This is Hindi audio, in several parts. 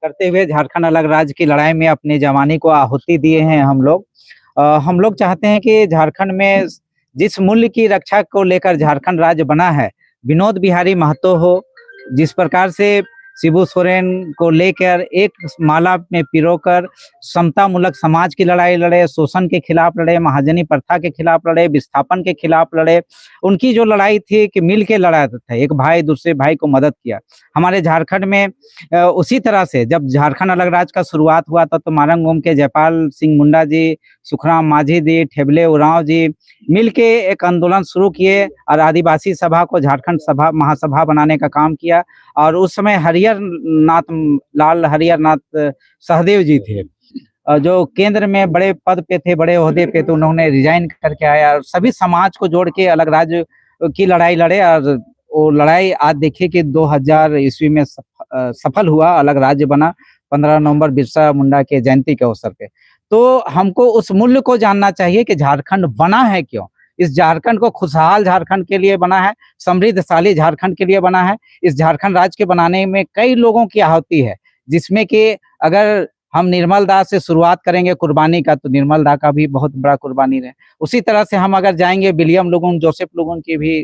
करते हुए झारखंड अलग राज्य की लड़ाई में अपनी जवानी को आहुति दिए हैं हम लोग चाहते हैं कि झारखंड में जिस मूल्य की रक्षा को लेकर झारखंड राज्य बना है, विनोद बिहारी महतो हो, जिस प्रकार से शिबू सोरेन को लेकर एक माला में पिरोकर समतामूलक समाज की लड़ाई लड़े, शोषण के खिलाफ लड़े, महाजनी प्रथा के खिलाफ लड़े, विस्थापन के खिलाफ लड़े। उनकी जो लड़ाई थी कि मिल के लड़ा था, एक भाई दूसरे भाई को मदद किया। हमारे झारखंड में उसी तरह से जब झारखंड अलग राज्य का शुरुआत हुआ था तो मारंग ओम के जयपाल सिंह मुंडा जी, सुखराम माझी जी, ठेबले उरांव जी मिलके एक आंदोलन शुरू किए और आदिवासी सभा को झारखंड सभा महासभा बनाने का काम किया। और उस समय लाल हरियर नाथ सहदेव जी थे, जो केंद्र में बड़े पद पे थे, बड़े ओहदे पे, तो उन्होंने रिजाइन करके आया और सभी समाज को जोड़ के अलग राज्य की लड़ाई लड़े। और वो लड़ाई आज देखिए कि 2000 ईस्वी में सफल हुआ, अलग राज्य बना 15 नवंबर बिरसा मुंडा के जयंती के अवसर पे। तो हमको उस मूल्य को जानना चाहिए कि झारखंड बना है क्यों। इस झारखंड को खुशहाल झारखंड के लिए बना है, समृद्धशाली झारखंड के लिए बना है। इस झारखंड राज्य के बनाने में कई लोगों की आहुति है, जिसमें कि अगर हम निर्मल दास से शुरुआत करेंगे कुर्बानी का, तो निर्मल दा का भी बहुत बड़ा कुर्बानी है। उसी तरह से हम अगर जाएंगे विलियम लोगन, जोसेफ लोगन की भी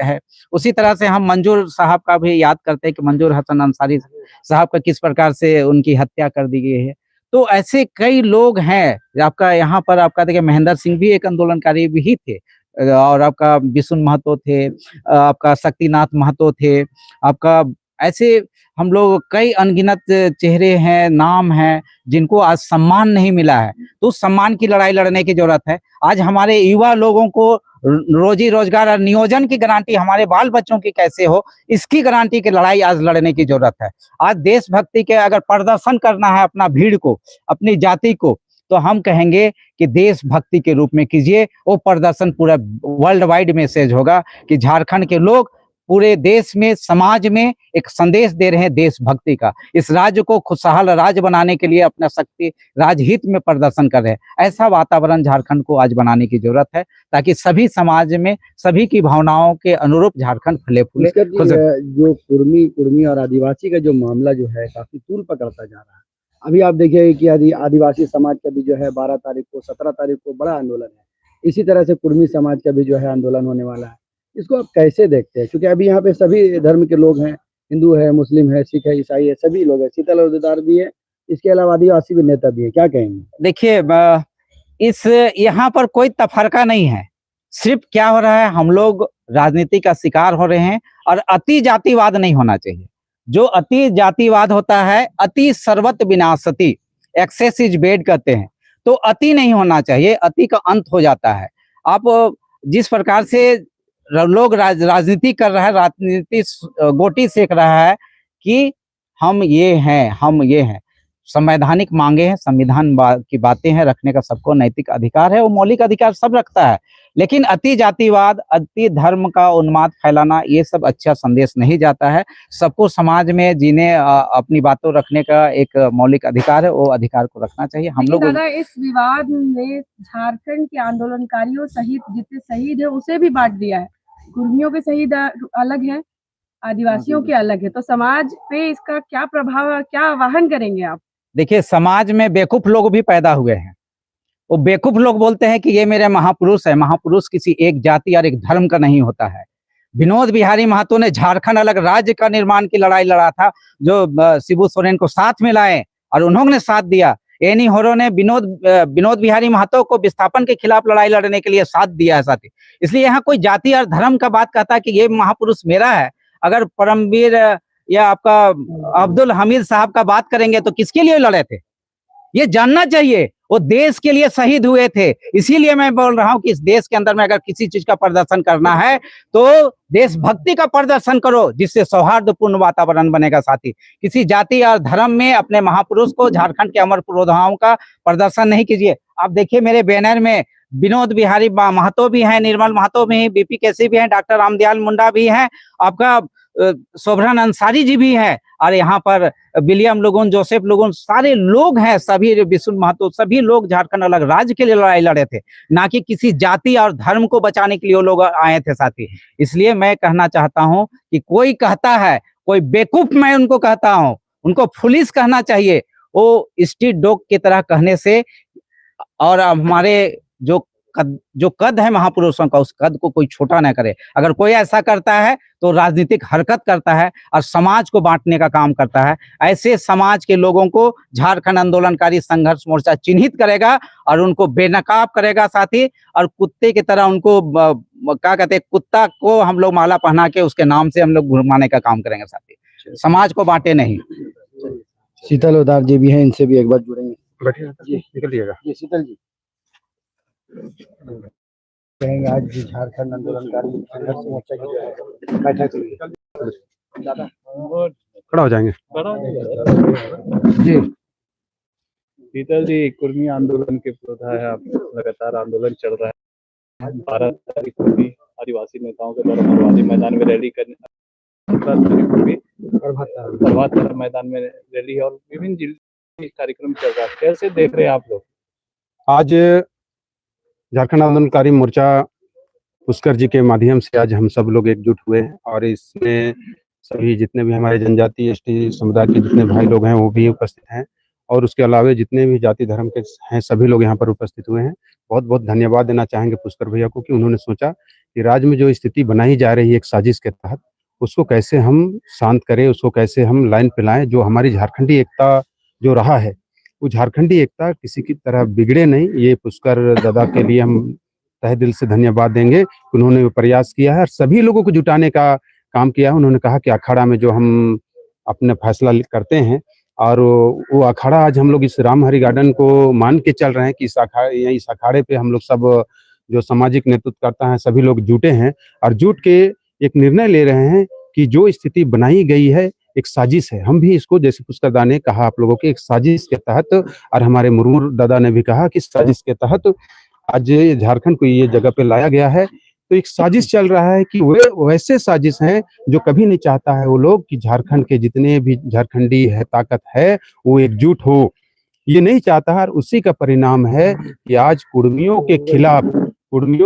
है। उसी तरह से हम मंजूर साहब का भी याद करते हैं कि मंजूर हसन अंसारी साहब का किस प्रकार से उनकी हत्या कर दी गई है। तो ऐसे कई लोग हैं। आपका यहाँ पर आपका देखिए महेंद्र सिंह भी एक आंदोलनकारी भी ही थे, और आपका विशुन महतो थे, आपका शक्तिनाथ महतो थे, आपका ऐसे हम लोग कई अनगिनत चेहरे हैं, नाम हैं, जिनको आज सम्मान नहीं मिला है। तो उस सम्मान की लड़ाई लड़ने की जरूरत है। आज हमारे युवा लोगों को रोजी रोजगार और नियोजन की गारंटी हमारे बाल बच्चों की कैसे हो, इसकी गारंटी की लड़ाई आज लड़ने की जरूरत है। आज देशभक्ति के अगर प्रदर्शन करना है अपना भीड़ को, अपनी जाति को, तो हम कहेंगे कि देशभक्ति के रूप में कीजिए। वो प्रदर्शन पूरा वर्ल्ड वाइड मैसेज होगा कि झारखंड के लोग पूरे देश में, समाज में एक संदेश दे रहे हैं देशभक्ति का। इस राज्य को खुशहाल राज्य बनाने के लिए अपना शक्ति राजहित में प्रदर्शन कर रहे हैं। ऐसा वातावरण झारखंड को आज बनाने की जरूरत है, ताकि सभी समाज में सभी की भावनाओं के अनुरूप झारखंड फले फूले। जो कुर्मी और आदिवासी का जो मामला जो है काफी तूल पकड़ता जा रहा है। अभी आप देखिए कि आदिवासी समाज का भी जो है 12 तारीख को, 17 तारीख को बड़ा आंदोलन है। इसी तरह से कुर्मी समाज का भी जो है आंदोलन होने वाला है। इसको आप कैसे देखते हैं? क्योंकि अभी यहाँ पे सभी धर्म के लोग हैं, हिंदू है, मुस्लिम है, सिख है, ईसाई है, सभी लोग हैं, शीतल उद्धार भी है, इसके अलावा आदिवासी भी नेता भी है। क्या कहेंगे? देखिए, इस यहाँ पर कोई तफरका नहीं है। सिर्फ क्या हो रहा है, हम लोग राजनीति का शिकार हो रहे हैं। और अति जातिवाद नहीं होना चाहिए। जो अति जातिवाद होता है, अति सर्वत्र विनाशति, एक्सेस इज बेड कहते हैं। तो अति नहीं होना चाहिए, अति का अंत हो जाता है। आप जिस प्रकार से लोग राजनीति कर रहा है, राजनीति गोटी सेक रहा है कि हम ये हैं, हम ये हैं। संवैधानिक मांगे हैं, संविधान की बातें हैं, रखने का सबको नैतिक अधिकार है, वो मौलिक अधिकार सब रखता है। लेकिन अति जातिवाद, अति धर्म का उन्माद फैलाना, ये सब अच्छा संदेश नहीं जाता है। सबको समाज में जीने, अपनी बातों रखने का एक मौलिक अधिकार है, वो अधिकार को रखना चाहिए। हम लोग इस विवाद में झारखंड के आंदोलनकारियों सहित जितने शहीद है उसे भी बांट दिया है। कुर्मियों के शहीद अलग है, आदिवासियों के अलग है। तो समाज पे इसका क्या प्रभाव, क्या आह्वान करेंगे आप? देखिए, समाज में बेवकूफ लोग भी पैदा हुए हैं। वो बेवकूफ लोग बोलते हैं कि ये मेरे महापुरुष है। महापुरुष किसी एक जाति और एक धर्म का नहीं होता है। विनोद बिहारी महतो ने झारखंड अलग राज्य का निर्माण की लड़ाई लड़ा था, जो शिबू सोरेन को साथ में लाए और उन्होंने साथ दिया। एनी होरो ने विनोद बिहारी महतो को विस्थापन के खिलाफ लड़ाई लड़ने के लिए साथ दिया है साथी। इसलिए यहाँ कोई जाति और धर्म का बात कहता है कि ये महापुरुष मेरा है। अगर परमवीर या आपका अब्दुल हमीद साहब का बात करेंगे तो किसके लिए लड़े थे, ये जानना चाहिए। वो देश के लिए शहीद हुए थे। इसीलिए मैं बोल रहा हूं कि इस देश के अंदर में अगर किसी चीज का प्रदर्शन करना है तो देशभक्ति का प्रदर्शन करो, जिससे सौहार्दपूर्ण वातावरण बनेगा साथी। किसी जाति और धर्म में अपने महापुरुष को, झारखंड के अमर पुरोधाओं का प्रदर्शन नहीं कीजिए। आप देखिए, मेरे बैनर में विनोद बिहारी महतो भी हैं, निर्मल महतो भी हैं, बीपी केसी भी हैं, डॉक्टर रामदयाल मुंडा भी हैं, आपका सोभरन अंसारी जी भी हैं, और यहाँ पर विलियम लोगन, जोसेफ लोगन, सारे लोग हैं, सभी विशुन महतो, सभी लोग झारखंड अलग राज्य के लिए लड़ाई लड़े थे, ना कि किसी जाति और धर्म को बचाने के लिए वो लोग आए थे साथी। इसलिए मैं कहना चाहता हूं कि कोई कहता है, कोई बेवकूफ मैं उनको कहता हूं, उनको पुलिस कहना चाहिए। वो स्ट्रीट डॉग की तरह कहने से और हमारे जो कद है महापुरुषों का, उस कद को कोई छोटा ना करे। अगर कोई ऐसा करता है तो राजनीतिक हरकत करता है और समाज को बांटने का काम करता है। ऐसे समाज के लोगों को झारखंड आंदोलनकारी संघर्ष मोर्चा चिन्हित करेगा और उनको बेनकाब करेगा साथी। और कुत्ते की तरह उनको क्या कहते हैं, कुत्ता को हम लोग माला पहना के उसके नाम से हम लोग घुमाने का काम करेंगे साथी। समाज को बांटे नहीं। शीतल उदार जी भी हैं, इनसे भी एक बार जुड़ेंगे। जी निकलिएगा। जी शीतल जी कहेंगे, आज जो झारखंड आंदोलनकारी संघर्ष मोर्चा की जो है बैठक हुई, खड़ा हो जाएंगे। जी शीतल जी, कुर्मी आंदोलन के विरोध है, अब लगातार आंदोलन चल रहा है। 12 तारीख को भी आदिवासी नेताओं के द्वारा मरवाड़ी मैदान में रैली करने, 17 तारीख को भी प्रभात तारा मैदान में रैली और विभिन्न जिले में कार्यक्रम चल रहा है। कैसे देख रहे हैं आप लोग? आज झारखंड आंदोलनकारी मोर्चा पुष्कर जी के माध्यम से आज हम सब लोग एकजुट हुए हैं और इसमें सभी जितने भी हमारे जनजाति एसटी समुदाय के जितने भाई लोग हैं वो भी उपस्थित हैं और उसके अलावा जितने भी जाति धर्म के हैं सभी लोग यहाँ पर उपस्थित हुए हैं। बहुत बहुत धन्यवाद देना चाहेंगे पुष्कर भैया को कि उन्होंने सोचा कि राज्य में जो स्थिति बनाई जा रही है एक साजिश के तहत, उसको कैसे हम शांत करें, उसको कैसे हम लाइन पे लाएं। जो हमारी झारखंडी एकता जो रहा है, वो झारखंडी एकता किसी की तरह बिगड़े नहीं। ये पुष्कर दादा के लिए हम तहे दिल से धन्यवाद देंगे। उन्होंने वो प्रयास किया है और सभी लोगों को जुटाने का काम किया है। उन्होंने कहा कि अखाड़ा में जो हम अपने फैसला करते हैं और वो अखाड़ा आज हम लोग इस राम हरि गार्डन को मान के चल रहे हैं कि इस अखाड़े पे हम लोग सब जो सामाजिक नेतृत्व करता है सभी लोग जुटे हैं और जुट के एक निर्णय ले रहे हैं कि जो स्थिति बनाई गई है एक साजिश है। हम भी इसको, जैसे पुष्कर दादा ने कहा आप लोगों के, एक साजिश के तहत, और हमारे मुर्मू दादा ने भी कहा कि साजिश के तहत आज झारखंड को ये जगह पे लाया गया है। तो एक साजिश चल रहा है कि वे वैसे साजिश हैं जो कभी नहीं चाहता है वो लोग कि झारखंड के जितने भी झारखंडी है ताकत है वो एकजुट हो, ये नहीं चाहता है। और उसी का परिणाम है कि आज कुर्मियों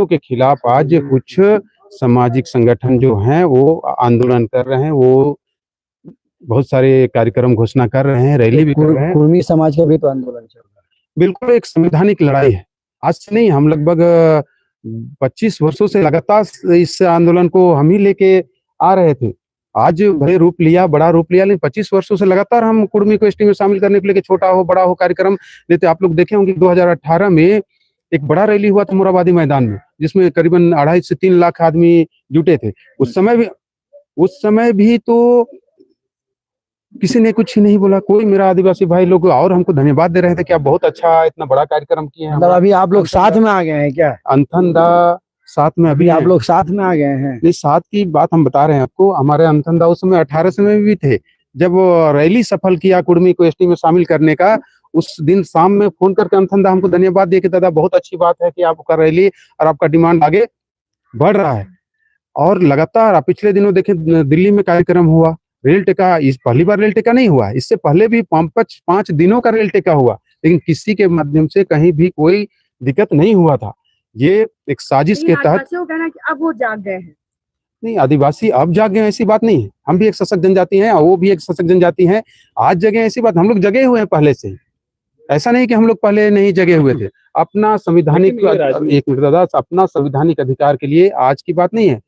के खिलाफ आज कुछ सामाजिक संगठन जो हैं वो आंदोलन कर रहे हैं, वो बहुत सारे कार्यक्रम घोषणा कर रहे हैं, रैली भी कर रहे हैं। कुर्मी समाज का भी तो आंदोलन चल रहा है। बिल्कुल एक संवैधानिक लड़ाई है, आज से नहीं, हम लगभग 25 वर्षों से लगातार इस आंदोलन को हम ही लेके आ रहे थे। आज बड़े रूप लिया, बड़ा रूप लिया, लेकिन 25 वर्षों से लगातार हम कुर्मी को एसटी में शामिल करने के लिए छोटा हो बड़ा हो कार्यक्रम लेते। आप लोग देखे होंगे 2018 में एक बड़ा रैली हुआ था मोराबादी मैदान में, जिसमें करीबन 2.5 से 3 लाख आदमी जुटे थे। उस समय भी तो किसी ने कुछ नहीं बोला, कोई मेरा आदिवासी भाई लोग और हमको धन्यवाद दे रहे थे कि आप बहुत अच्छा इतना बड़ा कार्यक्रम किए हैं। मतलब अभी आप लोग साथ में आ गए हैं क्या? अंथनदा साथ में अभी आप लोग साथ में आ गए हैं? नहीं, साथ की बात हम बता रहे हैं आपको। हमारे अंथनदा उस समय 18 में भी थे जब रैली सफल किया कुर्मी को एसटी में शामिल करने का। उस दिन शाम में फोन करके अंथनदा हमको धन्यवाद दिए कि दादा बहुत अच्छी बात है कि आपका रैली और आपका डिमांड आगे बढ़ रहा है। और लगातार पिछले दिनों देखें दिल्ली में कार्यक्रम हुआ रेल टेका। इस पहली बार रेल टेका नहीं हुआ, इससे पहले भी 5 दिनों का रेल टेका हुआ, लेकिन किसी के माध्यम से कहीं भी कोई दिक्कत नहीं हुआ था। ये एक साजिश के तहत कहना कि अब वो जाग गए हैं। नहीं, आदिवासी अब जाग गए ऐसी बात नहीं है। हम भी एक सशक्त जनजाति हैं और वो भी एक सशक्त जनजाति है। आज जगे ऐसी बात, हम लोग जगे हुए हैं पहले से ही। ऐसा नहीं कि हम लोग पहले नहीं जगे हुए थे। अपना संविधानिक, एक मिनट दादा, अपना संविधानिक अधिकार के लिए आज की बात नहीं है,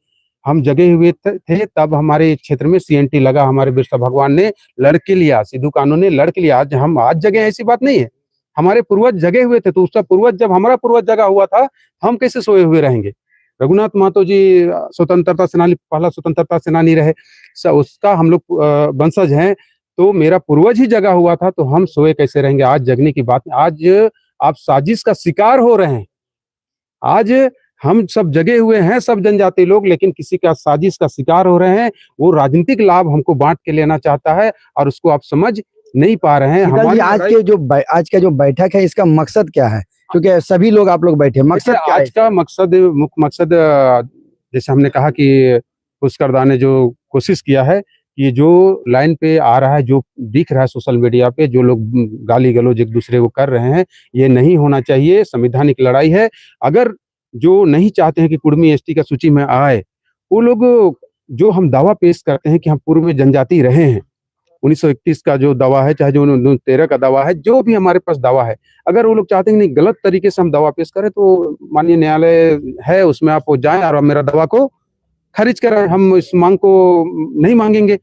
हम जगे हुए थे। तब हमारे क्षेत्र में सीएनटी लगा, हमारे बिरसा भगवान ने लड़के लिया, सिद्धू कानू ने लड़के लिया। आज हम आज जगे ऐसी बात नहीं है। हमारे पूर्वज जगे हुए थे, तो उसका पूर्वज, जब हमारा पूर्वज जगा हुआ था, हम कैसे सोए हुए रहेंगे? रघुनाथ महतो जी स्वतंत्रता सेनानी, पहला स्वतंत्रता सेनानी रहे, उसका हम लोग वंशज हैं। तो मेरा पूर्वज ही जगा हुआ था, तो हम सोए कैसे रहेंगे? आज जगने की बात। आज आप साजिश का शिकार हो रहे हैं। आज हम सब जगे हुए हैं, सब जनजाति लोग, लेकिन किसी का साजिश का शिकार हो रहे हैं। वो राजनीतिक लाभ हमको बांट के लेना चाहता है और उसको आप समझ नहीं पा रहे हैं। हमारी आज का जो बैठक है, इसका मकसद क्या है? क्योंकि सभी लोग आप लोग बैठे, मकसद क्या है? आज का मकसद, मुख्य मकसद, जैसे हमने कहा कि पुष्कर दा ने जो कोशिश किया है कि जो लाइन पे आ रहा है, जो दिख रहा है सोशल मीडिया पे, जो लोग गाली गलौज एक दूसरे को कर रहे हैं, ये नहीं होना चाहिए। संवैधानिक लड़ाई है। अगर जो नहीं चाहते हैं कि कुर्मी एसटी का सूची में आए, वो लोग जो हम दावा पेश करते हैं कि हम पूर्व में जनजाति रहे हैं, 1931 का जो दवा है, चाहे जो 1913 का दवा है, जो भी हमारे पास दवा है, अगर वो लोग चाहते हैं कि नहीं गलत तरीके से हम दवा पेश करें, तो माननीय न्यायालय है, उसमें आप जाएं और मेरा दवा को खारिज कराएं। हम इस मांग को नहीं मांगेंगे।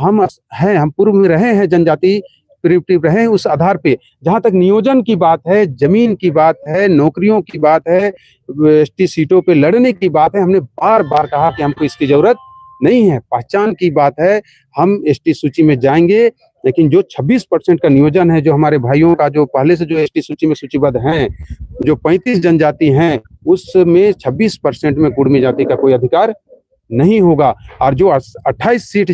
हम पूर्व में रहे हैं, जनजाति प्रिमिटिव रहे हैं, उस आधार पे जहां तक नियोजन की बात है, जमीन की बात है, नौकरियों की बात है, एसटी सीटों पे लड़ने की बात है, हमने बार बार कहा कि हमको इसकी जरूरत नहीं है। पहचान की बात है, हम एसटी सूची में जाएंगे, लेकिन जो 26% का नियोजन है, जो हमारे भाइयों का जो पहले से जो एसटी सूची में सूचीबद्ध हैं, जो 35 जनजाति हैं, उसमें 26% में कुर्मी जाति का कोई अधिकार नहीं होगा। और जो 28 सीट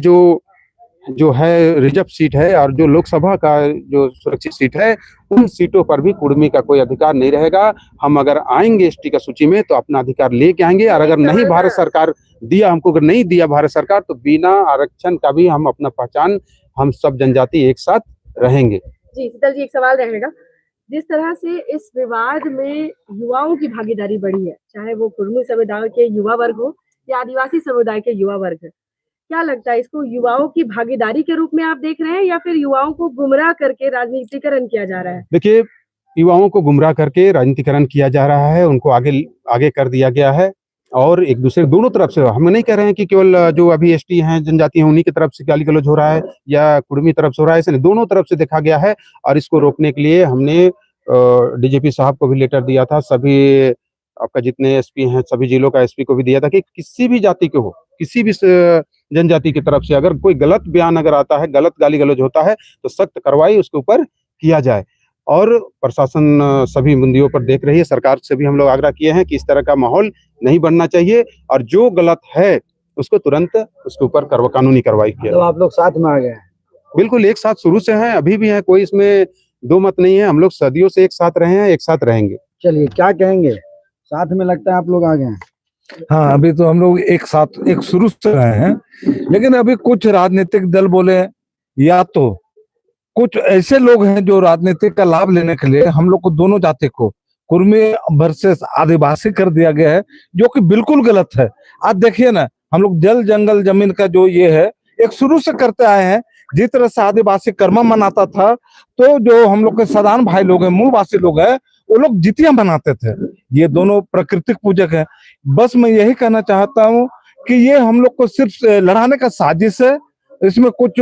जो है रिजर्व सीट है, और जो लोकसभा का जो सुरक्षित सीट है, उन सीटों पर भी कुर्मी का कोई अधिकार नहीं रहेगा। हम अगर आएंगे एसटी का सूची में तो अपना अधिकार लेके आएंगे, और अगर नहीं भारत सरकार दिया हमको, अगर नहीं दिया भारत सरकार, तो बिना आरक्षण का भी हम अपना पहचान, हम सब जनजाति एक साथ रहेंगे। जी शीतल जी, एक सवाल रहेगा। जिस तरह से इस विवाद में युवाओं की भागीदारी बढ़ी है, चाहे वो कुर्मी समुदाय के युवा वर्ग हो या आदिवासी समुदाय के युवा वर्ग है, क्या लगता है इसको युवाओं की भागीदारी के रूप में आप देख रहे हैं, या फिर युवाओं को गुमराह करके राजनीतिकरण किया जा रहा है? देखिए, युवाओं को गुमराह करके राजनीतिकरण किया जा रहा है, उनको आगे कर दिया गया है, और एक दूसरे दोनों तरफ से। हम नहीं कह रहे हैं कि केवल जो अभी एसटी हैं, जनजाति हैं, उन्हीं की तरफ से गाली गलौज हो रहा है या कुर्मी तरफ से हो रहा है, ऐसे नहीं, दोनों तरफ से देखा गया है। और इसको रोकने के लिए हमने डीजीपी साहब को भी लेटर दिया था, सभी आपका जितने एसपी हैं, सभी जिलों का एसपी को भी दिया था कि किसी भी जाति के हो, किसी भी जनजाति की तरफ से अगर कोई गलत बयान अगर आता है, गलत गाली गलौज होता है, तो सख्त कार्रवाई उसके ऊपर किया जाए। और प्रशासन सभी मुद्दों पर देख रही है। सरकार से भी हम लोग आग्रह किए हैं कि इस तरह का माहौल नहीं बनना चाहिए, और जो गलत है उसको तुरंत उसके ऊपर कानूनी कार्रवाई किया। तो आप लोग साथ में आ गए हैं? बिल्कुल, एक साथ शुरू से हैं, अभी भी हैं, कोई इसमें दो मत नहीं है। हम लोग सदियों से एक साथ रहे हैं, एक साथ रहेंगे। चलिए, क्या कहेंगे? साथ में लगता है आप लोग आ गए हैं। हाँ, अभी तो हम लोग एक साथ एक शुरू से रहे हैं, लेकिन अभी कुछ राजनीतिक दल बोले, या तो कुछ ऐसे लोग हैं जो राजनीतिक का लाभ लेने के लिए हम लोग को, दोनों जाति को कुर्मी वर्सेस आदिवासी कर दिया गया है, जो कि बिल्कुल गलत है। आज देखिए ना, हम लोग जल जंगल जमीन का जो ये है, एक शुरू से करते आए हैं। जिस तरह से आदिवासी कर्मा मनाता था, तो जो हम लोग के सदान भाई लोग हैं, मूलवासी लोग हैं, वो लोग जितिया मनाते थे। ये दोनों प्राकृतिक पूजक हैं। बस मैं यही कहना चाहता हूँ कि ये हम लोग को सिर्फ लड़ाने का साजिश है। इसमें कुछ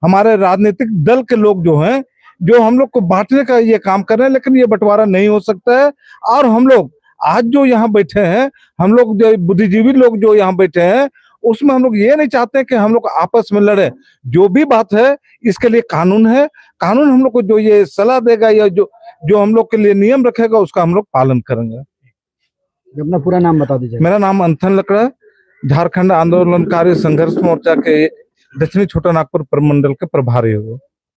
हमारे राजनीतिक दल के लोग जो हैं, जो हम लोग को बांटने का ये काम कर रहे हैं, लेकिन ये बंटवारा नहीं हो सकता है। और हम लोग आज जो यहाँ बैठे हैं, हम लोग जो बुद्धिजीवी लोग जो यहाँ बैठे हैं, उसमें हम लोग ये नहीं चाहते कि हम लोग आपस में लड़े। जो भी बात है, इसके लिए कानून है। कानून हम लोग को जो ये सलाह देगा या जो हम लोग के लिए नियम रखेगा, उसका हम लोग पालन करेंगे। अपना पूरा नाम बता दीजिए। मेरा नाम अंथन लकड़ा, झारखंड आंदोलनकारी संघर्ष मोर्चा के दक्षिणी छोटा नागपुर प्रमंडल के प्रभारी हूँ।